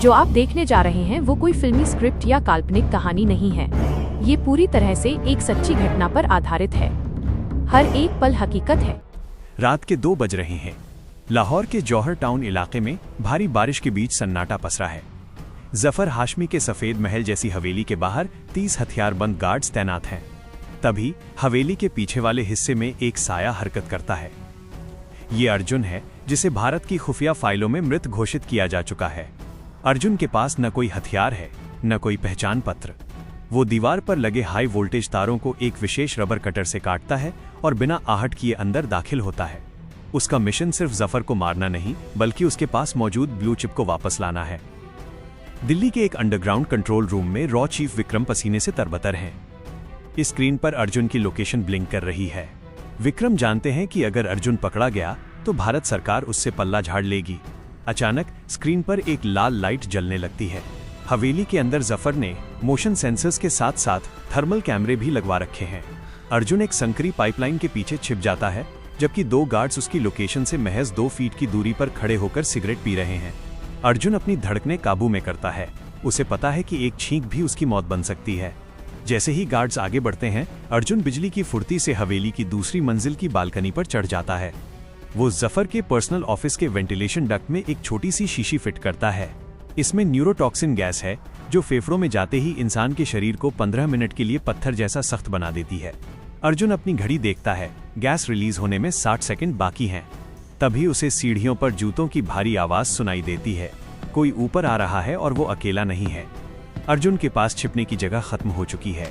जो आप देखने जा रहे हैं वो कोई फिल्मी स्क्रिप्ट या काल्पनिक कहानी नहीं है। ये पूरी तरह से एक सच्ची घटना पर आधारित है। हर एक पल हकीकत है। रात के 2 बज रहे हैं। लाहौर के जौहर टाउन इलाके में भारी बारिश के बीच सन्नाटा पसरा है। जफर हाशमी के सफेद महल जैसी हवेली के बाहर 30 हथियारबंद गार्ड्स तैनात हैं। तभी हवेली के पीछे वाले हिस्से में एक साया हरकत करता है। ये अर्जुन है, जिसे भारत की खुफिया फाइलों में मृत घोषित किया जा चुका है। अर्जुन के पास न कोई हथियार है, न कोई पहचान पत्र। वो दीवार पर लगे हाई वोल्टेज तारों को एक विशेष रबर कटर से काटता है और बिना आहट किए अंदर दाखिल होता है। उसका मिशन सिर्फ जफर को मारना नहीं, बल्कि उसके पास मौजूद ब्लू चिप को वापस लाना है। दिल्ली के एक अंडरग्राउंड कंट्रोल रूम में रॉ चीफ विक्रम पसीने से तरबतर हैं। इस स्क्रीन पर अर्जुन की लोकेशन ब्लिंक कर रही है। विक्रम जानते हैं कि अगर अर्जुन पकड़ा गया तो भारत सरकार उससे पल्ला झाड़ लेगी। अचानक स्क्रीन पर एक लाल लाइट जलने लगती है। हवेली के अंदर जफर ने मोशन सेंसर्स के साथ साथ थर्मल कैमरे भी लगवा रखे हैं। अर्जुन एक संकरी पाइपलाइन के पीछे छिप जाता है, जबकि 2 गार्ड्स उसकी लोकेशन से महज 2 फीट की दूरी पर खड़े होकर सिगरेट पी रहे हैं। अर्जुन अपनी धड़कनें काबू में करता है। उसे पता है कि एक छींक भी उसकी मौत बन सकती है। जैसे ही गार्ड्स आगे बढ़ते हैं, अर्जुन बिजली की फुर्ती से हवेली की दूसरी मंजिल की बालकनी पर चढ़ जाता है। वो जफर के पर्सनल ऑफिस के वेंटिलेशन डक्ट में एक छोटी सी शीशी फिट करता है। इसमें न्यूरोटॉक्सिन गैस है, जो फेफड़ों में जाते ही इंसान के शरीर को 15 मिनट के लिए पत्थर जैसा सख्त बना देती है। अर्जुन अपनी घड़ी देखता है। गैस रिलीज होने में 60 सेकंड बाकी हैं। तभी उसे सीढ़ियों पर जूतों की भारी आवाज सुनाई देती है। कोई ऊपर आ रहा है और वो अकेला नहीं है। अर्जुन के पास छिपने की जगह खत्म हो चुकी है।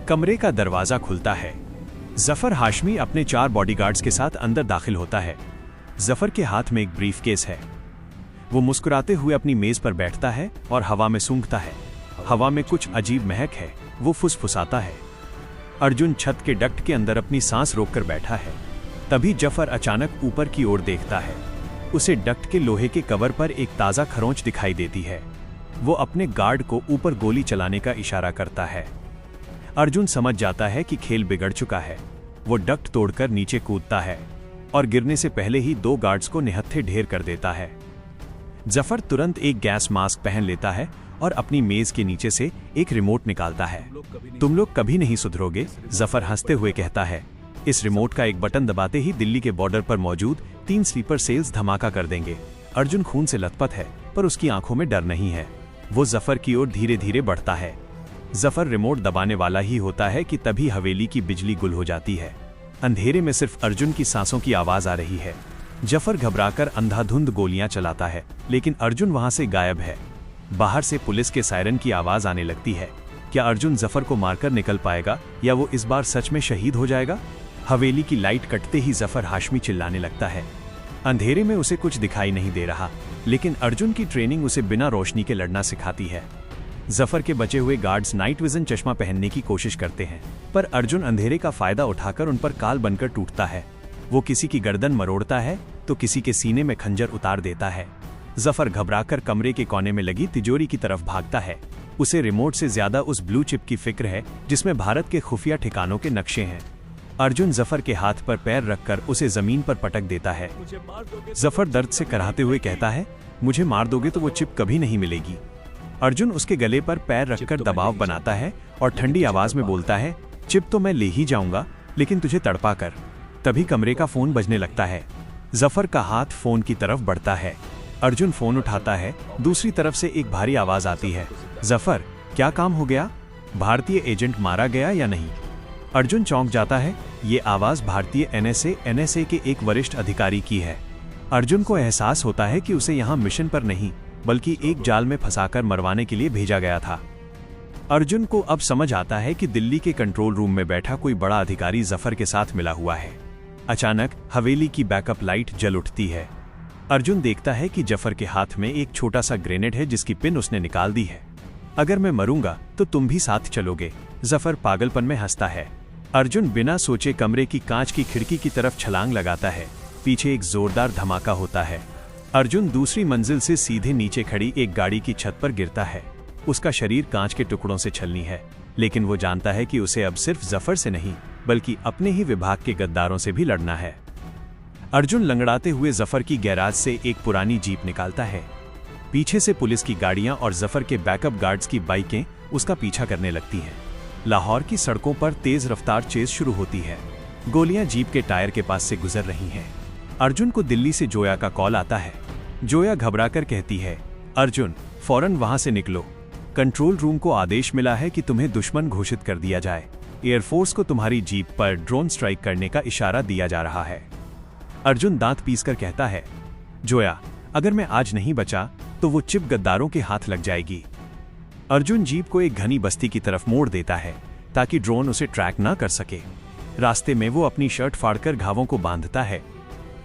कमरे का दरवाजा खुलता है। जफर हाशमी अपने 4 बॉडीगार्ड्स के साथ अंदर दाखिल होता है। जफर के हाथ में एक ब्रीफकेस है। वो मुस्कुराते हुए अपनी मेज पर बैठता है और हवा में सूंघता है। हवा में कुछ अजीब महक है। वो फुसफुसाता है। अर्जुन छत के डक्ट के अंदर अपनी सांस रोककर बैठा है। तभी जफर अचानक ऊपर की ओर देखता है। उसे डक्ट के लोहे के कवर पर एक ताज़ा खरोंच दिखाई देती है। वो अपने गार्ड को ऊपर गोली चलाने का इशारा करता है। अर्जुन समझ जाता है कि खेल बिगड़ चुका है। वो डक्ट तोड़कर नीचे कूदता है और गिरने से पहले ही 2 गार्ड्स को निहत्थे ढेर कर देता है। जफर तुरंत एक गैस मास्क पहन लेता है और अपनी मेज के नीचे से एक रिमोट निकालता है। तुम लोग कभी नहीं सुधरोगे, जफर हंसते हुए कहता है। इस रिमोट का एक बटन दबाते ही दिल्ली के बॉर्डर पर मौजूद 3 स्लीपर सेल्स धमाका कर देंगे। अर्जुन खून से लथपथ है, पर उसकी आंखों में डर नहीं है। वो जफर की ओर धीरे धीरे बढ़ता है। जफर रिमोट दबाने वाला ही होता है कि तभी हवेली की बिजली गुल हो जाती है। अंधेरे में सिर्फ अर्जुन की सांसों की आवाज आ रही है। जफर घबराकर अंधाधुंध गोलियां चलाता है, लेकिन अर्जुन वहां से गायब है। बाहर से पुलिस के सायरन की आवाज आने लगती है। क्या अर्जुन जफर को मारकर निकल पाएगा या वो इस बार सच में शहीद हो जाएगा? हवेली की लाइट कटते ही जफर हाशमी चिल्लाने लगता है। अंधेरे में उसे कुछ दिखाई नहीं दे रहा, लेकिन अर्जुन की ट्रेनिंग उसे बिना रोशनी के लड़ना सिखाती है। जफर के बचे हुए गार्ड्स नाइट विजन चश्मा पहनने की कोशिश करते हैं, पर अर्जुन अंधेरे का फायदा उठाकर उन पर काल बनकर टूटता है। वो किसी की गर्दन मरोड़ता है तो किसी के सीने में खंजर उतार देता है। जफर घबराकर कमरे के कोने में लगी तिजोरी की तरफ भागता है। उसे रिमोट से ज्यादा उस ब्लू चिप की फिक्र है, जिसमें भारत के खुफिया ठिकानों के नक्शे हैं। अर्जुन जफर के हाथ पर पैर रखकर उसे जमीन पर पटक देता है। जफर दर्द से कराहते हुए कहता है, मुझे मार दोगे तो वो चिप कभी नहीं मिलेगी। अर्जुन उसके गले पर पैर रखकर दबाव बनाता है और ठंडी आवाज में बोलता है, चिप तो मैं ले ही जाऊंगा, लेकिन तुझे तड़पा कर। तभी कमरे का फोन बजने लगता है। जफर का हाथ फोन की तरफ बढ़ता है। अर्जुन फोन उठाता है। दूसरी तरफ से एक भारी आवाज आती है, जफर, क्या काम हो गया? भारतीय एजेंट मारा गया या नहीं? अर्जुन चौंक जाता है। ये आवाज भारतीय एनएसए के एक वरिष्ठ अधिकारी की है। अर्जुन को एहसास होता है कि उसे यहाँ मिशन पर नहीं, बल्कि एक जाल में फंसाकर मरवाने के लिए भेजा गया था। अर्जुन को अब समझ आता है कि दिल्ली के कंट्रोल रूम में बैठा कोई बड़ा अधिकारी जफर के साथ मिला हुआ है। अचानक हवेली की बैकअप लाइट जल उठती है। अर्जुन देखता है कि जफर के हाथ में एक छोटा सा ग्रेनेड है, जिसकी पिन उसने निकाल दी है। अगर मैं मरूंगा तो तुम भी साथ चलोगे, जफर पागलपन में हंसता है। अर्जुन बिना सोचे कमरे की कांच की खिड़की की तरफ छलांग लगाता है। पीछे एक जोरदार धमाका होता है। अर्जुन दूसरी मंजिल से सीधे नीचे खड़ी एक गाड़ी की छत पर गिरता है। उसका शरीर कांच के टुकड़ों से छलनी है, लेकिन वो जानता है कि उसे अब सिर्फ जफर से नहीं, बल्कि अपने ही विभाग के गद्दारों से भी लड़ना है। अर्जुन लंगड़ाते हुए जफर की गैराज से एक पुरानी जीप निकालता है। पीछे से पुलिस की गाड़ियां और जफर के बैकअप गार्ड्स की बाइकें उसका पीछा करने लगती हैं। लाहौर की सड़कों पर तेज रफ्तार चेज शुरू होती है। गोलियां जीप के टायर के पास से गुजर रही हैं। अर्जुन को दिल्ली से जोया का कॉल आता है। जोया घबराकर कहती है, अर्जुन फौरन वहां से निकलो। कंट्रोल रूम को आदेश मिला है कि तुम्हें दुश्मन घोषित कर दिया जाए। एयरफोर्स को तुम्हारी जीप पर ड्रोन स्ट्राइक करने का इशारा दिया जा रहा है। अर्जुन दांत पीसकर कहता है, जोया अगर मैं आज नहीं बचा तो वो चिप गद्दारों के हाथ लग जाएगी। अर्जुन जीप को एक घनी बस्ती की तरफ मोड़ देता है ताकि ड्रोन उसे ट्रैक ना कर सके। रास्ते में वो अपनी शर्ट फाड़कर घावों को बांधता है।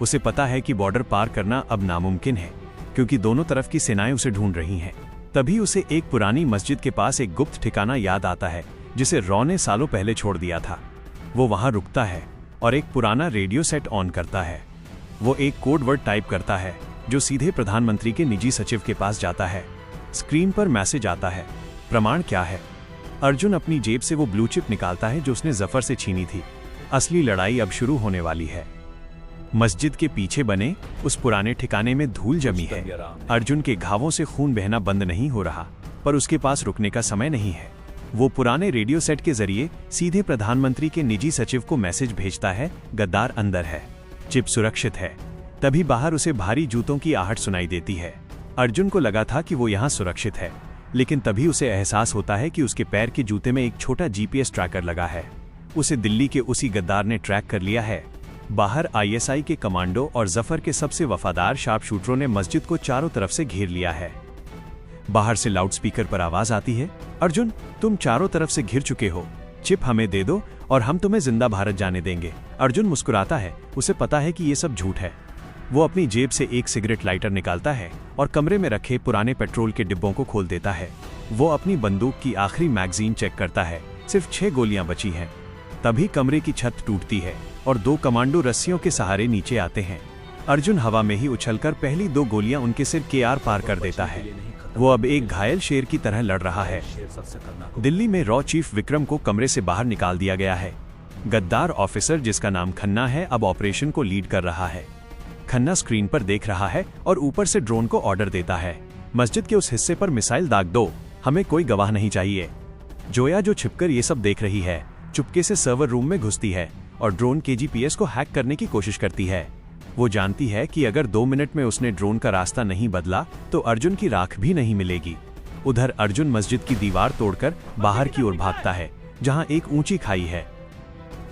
उसे पता है कि बॉर्डर पार करना अब नामुमकिन है क्योंकि दोनों तरफ की सेनाएं उसे ढूंढ रही हैं। तभी उसे एक पुरानी मस्जिद के पास एक गुप्त ठिकाना याद आता है जिसे रॉ ने सालों पहले छोड़ दिया था। वो वहां रुकता है और एक पुराना रेडियो सेट ऑन करता है। वो एक कोड वर्ड टाइप करता है जो सीधे प्रधानमंत्री के निजी सचिव के पास जाता है। स्क्रीन पर मैसेज आता है, प्रमाण क्या है? अर्जुन अपनी जेब से वो ब्लू चिप निकालता है जो उसने जफर से छीनी थी। असली लड़ाई अब शुरू होने वाली है। मस्जिद के पीछे बने उस पुराने ठिकाने में धूल जमी है। अर्जुन के घावों से खून बहना बंद नहीं हो रहा, पर उसके पास रुकने का समय नहीं है। वो पुराने रेडियो सेट के जरिए सीधे प्रधानमंत्री के निजी सचिव को मैसेज भेजता है, गद्दार अंदर है, चिप सुरक्षित है। तभी बाहर उसे भारी जूतों की आहट सुनाई देती है। अर्जुन को लगा था कि वो यहाँ सुरक्षित है, लेकिन तभी उसे एहसास होता है कि उसके पैर के जूते में एक छोटा जीपीएस ट्रैकर लगा है। उसे दिल्ली के उसी गद्दार ने ट्रैक कर लिया है। बाहर आईएसआई के कमांडो और जफर के सबसे वफादार शार्प शूटरों ने मस्जिद को चारों तरफ से घेर लिया है। बाहर से लाउडस्पीकर पर आवाज आती है, अर्जुन तुम चारों तरफ से घिर चुके हो, चिप हमें दे दो और हम तुम्हें जिंदा भारत जाने देंगे। अर्जुन मुस्कुराता है, उसे पता है कि ये सब झूठ है। वो अपनी जेब से एक सिगरेट लाइटर निकालता है और कमरे में रखे पुराने पेट्रोल के डिब्बों को खोल देता है। वो अपनी बंदूक की आखिरी मैगजीन चेक करता है, सिर्फ 6 गोलियां बची हैं। तभी कमरे की छत टूटती है और 2 कमांडो रस्सियों के सहारे नीचे आते हैं। अर्जुन हवा में ही उछलकर पहली 2 गोलियां उनके सिर के आर पार कर देता है। वो अब एक घायल शेर की तरह लड़ रहा है। दिल्ली में रॉ चीफ विक्रम को कमरे से बाहर निकाल दिया गया है। गद्दार ऑफिसर जिसका नाम खन्ना है अब ऑपरेशन को लीड कर रहा है। खन्ना स्क्रीन पर देख रहा है और ऊपर से ड्रोन को ऑर्डर देता है, मस्जिद के उस हिस्से पर मिसाइल दाग दो, हमें कोई गवाह नहीं चाहिए। जोया जो छिपकर ये सब देख रही है, चुपके से सर्वर रूम में घुसती है और ड्रोन के जीपीएस को हैक करने की कोशिश करती है। वो जानती है कि अगर 2 मिनट में उसने ड्रोन का रास्ता नहीं बदला तो अर्जुन की राख भी नहीं मिलेगी। उधर अर्जुन मस्जिद की दीवार तोड़कर बाहर की ओर भागता है जहां एक ऊंची खाई है।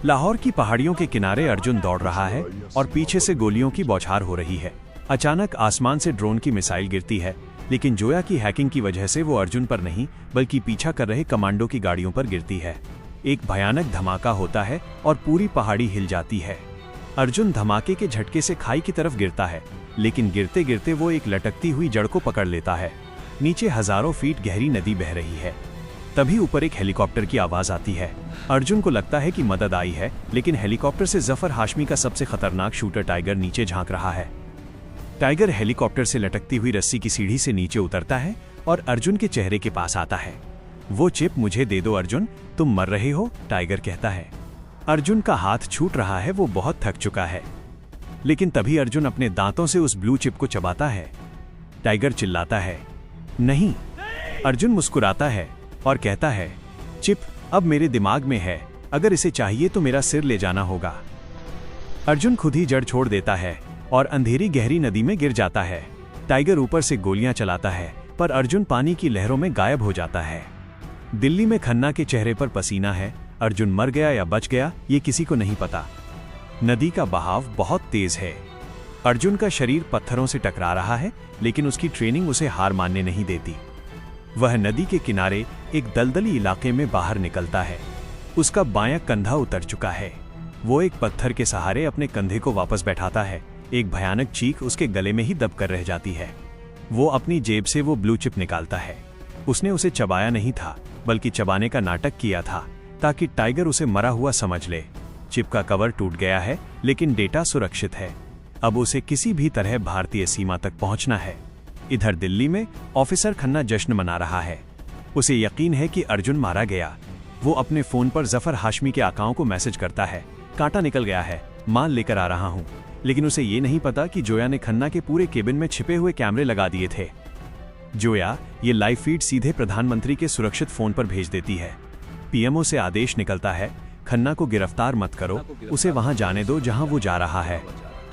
लाहौर की पहाड़ियों के किनारे अर्जुन दौड़ रहा है और पीछे से गोलियों की बौछार हो रही है। अचानक आसमान से ड्रोन की मिसाइल गिरती है, लेकिन जोया की हैकिंग की वजह से वो अर्जुन पर नहीं बल्कि पीछा कर रहे कमांडो की गाड़ियों पर गिरती है। एक भयानक धमाका होता है और पूरी पहाड़ी हिल जाती है। अर्जुन धमाके के झटके से खाई की तरफ गिरता है, लेकिन गिरते गिरते वो एक लटकती हुई जड़ को पकड़ लेता है। नीचे हजारों फीट गहरी नदी बह रही है। तभी ऊपर एक हेलीकॉप्टर की आवाज आती है। अर्जुन को लगता है कि मदद आई है, लेकिन हेलीकॉप्टर से जफर हाशमी का सबसे खतरनाक शूटर टाइगर नीचे झांक रहा है। टाइगर हेलीकॉप्टर से लटकती हुई रस्सी की सीढ़ी से नीचे उतरता है और अर्जुन के चेहरे के पास आता है। वो चिप मुझे दे दो अर्जुन, तुम मर रहे हो, टाइगर कहता है। अर्जुन का हाथ छूट रहा है, वो बहुत थक चुका है। लेकिन तभी अर्जुन अपने दांतों से उस ब्लू चिप को चबाता है। टाइगर चिल्लाता है, नहीं। अर्जुन मुस्कुराता है और कहता है, चिप अब मेरे दिमाग में है, अगर इसे चाहिए तो मेरा सिर ले जाना होगा। अर्जुन खुद ही जड़ छोड़ देता है और अंधेरी गहरी नदी में गिर जाता है। टाइगर ऊपर से गोलियां चलाता है, पर अर्जुन पानी की लहरों में गायब हो जाता है। दिल्ली में खन्ना के चेहरे पर पसीना है। अर्जुन मर गया या बच गया ये किसी को नहीं पता। नदी का बहाव बहुत तेज है। अर्जुन का शरीर पत्थरों से टकरा रहा है, लेकिन उसकी ट्रेनिंग उसे हार मानने नहीं देती। वह नदी के किनारे एक दलदली इलाके में बाहर निकलता है। उसका बायां कंधा उतर चुका है। वो एक पत्थर के सहारे अपने कंधे को वापस बैठाता है। एक भयानक चीख उसके गले में ही दबकर रह जाती है। वो अपनी जेब से वो ब्लू चिप निकालता है। उसने उसे चबाया नहीं था, बल्कि चबाने का नाटक किया था ताकि टाइगर उसे मरा हुआ समझ ले। चिप का कवर टूट गया है, लेकिन डेटा सुरक्षित है। अब उसे किसी भी तरह भारतीय सीमा तक पहुंचना है। इधर दिल्ली में ऑफिसर खन्ना जश्न मना रहा है। उसे यकीन है कि अर्जुन मारा गया। वो अपने फोन पर जफर हाशमी के आकाओं को मैसेज करता है, कांटा निकल गया है, माल लेकर आ रहा हूं। लेकिन उसे ये नहीं पता कि जोया ने खन्ना के पूरे केबिन में छिपे हुए कैमरे लगा दिए थे। जोया ये लाइव फीड सीधे प्रधानमंत्री के सुरक्षित फोन पर भेज देती है। पीएमओ से आदेश निकलता है, खन्ना को गिरफ्तार मत करो, उसे वहां जाने दो जहां वो जा रहा है।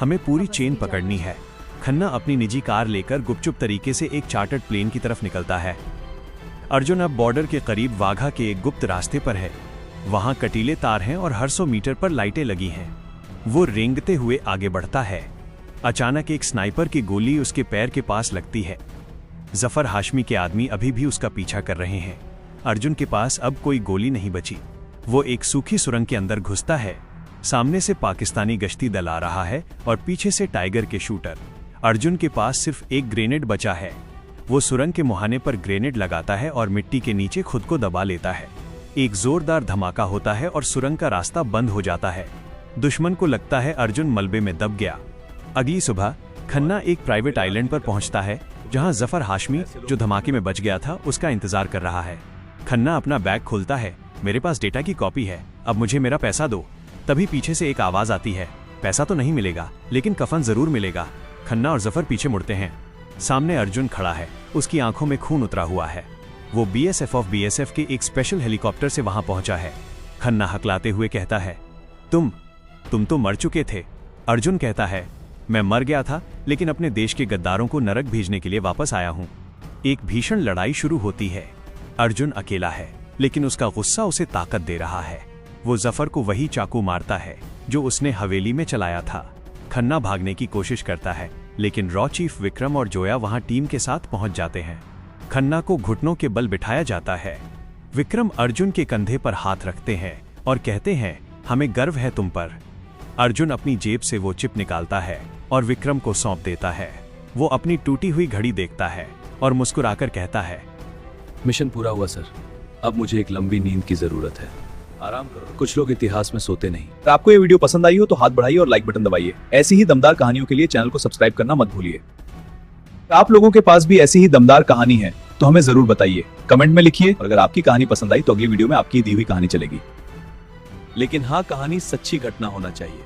हमें पूरी चेन पकड़नी है। खन्ना अपनी निजी कार लेकर गुपचुप तरीके से एक चार्टर्ड प्लेन की तरफ निकलता है। अर्जुन अब बॉर्डर के करीब वाघा के एक गुप्त रास्ते पर है। वहां कटीले तार हैं और हर 100 मीटर पर लाइटें लगी हैं। वो रेंगते हुए आगे बढ़ता है। अचानक एक स्नाइपर की गोली उसके पैर के पास लगती है। जफर हाशमी के आदमी अभी भी उसका पीछा कर रहे हैं। अर्जुन के पास अब कोई गोली नहीं बची। वो एक सूखी सुरंग के अंदर घुसता है। सामने से पाकिस्तानी गश्ती दल आ रहा है और पीछे से टाइगर के शूटर। अर्जुन के पास सिर्फ एक ग्रेनेड बचा है। वो सुरंग के मुहाने पर ग्रेनेड लगाता है और मिट्टी के नीचे खुद को दबा लेता है। एक जोरदार धमाका होता है और सुरंग का रास्ता बंद हो जाता है। दुश्मन को लगता है अर्जुन मलबे में दब गया। अगली सुबह खन्ना एक प्राइवेट आइलैंड पर पहुंचता है, जहां जफर हाशमी, जो धमाके में बच गया था, उसका इंतजार कर रहा है। खन्ना अपना बैग खोलता है। मेरे पास डेटा की कॉपी है, अब मुझे मेरा पैसा दो। तभी पीछे से एक आवाज आती है, पैसा तो नहीं मिलेगा लेकिन कफन जरूर मिलेगा। खन्ना और जफर पीछे मुड़ते हैं। सामने अर्जुन खड़ा है, उसकी आंखों में खून उतरा हुआ है। वो बीएसएफ के एक स्पेशल हेलीकॉप्टर से वहां पहुंचा है। खन्ना हकलाते हुए कहता है, तुम तो मर चुके थे। अर्जुन कहता है, मैं मर गया था लेकिन अपने देश के गद्दारों को नरक भेजने के लिए वापस आया हूं। एक भीषण लड़ाई शुरू होती है। अर्जुन अकेला है लेकिन उसका गुस्सा उसे ताकत दे रहा है। वो जफर को वही चाकू मारता है जो उसने हवेली में चलाया था। खन्ना भागने की कोशिश करता है लेकिन रॉ चीफ विक्रम और जोया वहां टीम के साथ पहुंच जाते हैं। खन्ना को घुटनों के बल बिठाया जाता है। विक्रम अर्जुन के कंधे पर हाथ रखते हैं और कहते हैं, हमें गर्व है तुम पर। अर्जुन अपनी जेब से वो चिप निकालता है और विक्रम को सौंप देता है। वो अपनी टूटी हुई घड़ी देखता है और मुस्कुराकर कहता है, मिशन पूरा हुआ सर, अब मुझे एक लंबी नींद की जरूरत है। आराम करो, कुछ लोग इतिहास में सोते नहीं। अगर आपको ये वीडियो पसंद आई हो तो हाथ बढ़ाइए और लाइक बटन दबाइए। ऐसी ही दमदार कहानियों के लिए चैनल को सब्सक्राइब करना मत भूलिए। आप लोगों के पास भी ऐसी ही दमदार कहानी है तो हमें जरूर बताइए, कमेंट में लिखिए। और अगर आपकी कहानी पसंद आई तो अगली वीडियो में आपकी दी हुई कहानी चलेगी। लेकिन हाँ, कहानी सच्ची घटना होना चाहिए।